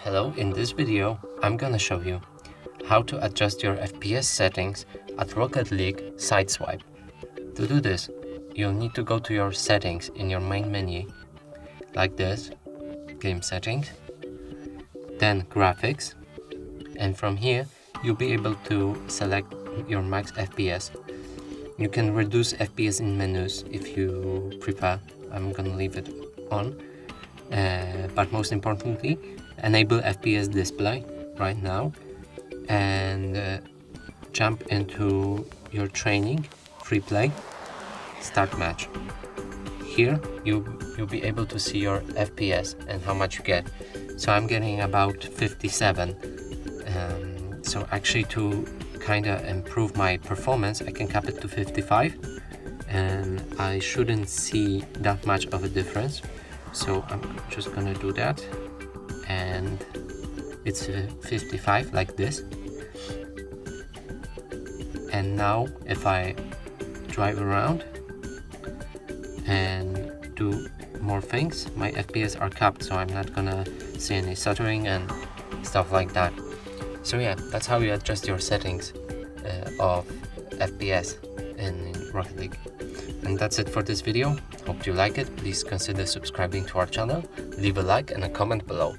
Hello, in this video I'm gonna show you how to adjust your FPS settings at Rocket League Sideswipe. To do this, you'll need to go to your settings in your main menu, like this, game settings, then graphics, and from here you'll be able to select your max FPS. You can reduce FPS in menus if you prefer. I'm gonna leave it on, but most importantly, enable FPS Display right now and jump into your training, free play, start match. Here you'll be able to see your FPS and how much you get. So I'm getting about 57. So actually, to kind of improve my performance, I can cap it to 55 and I shouldn't see that much of a difference. So I'm just gonna do that, and it's 55 like this. And now if I drive around and do more things, my FPS are capped, so I'm not gonna see any stuttering and stuff like that. So yeah, that's how you adjust your settings of FPS in Rocket League. And that's it for this video. Hope you like it. Please consider subscribing to our channel, leave a like and a comment below.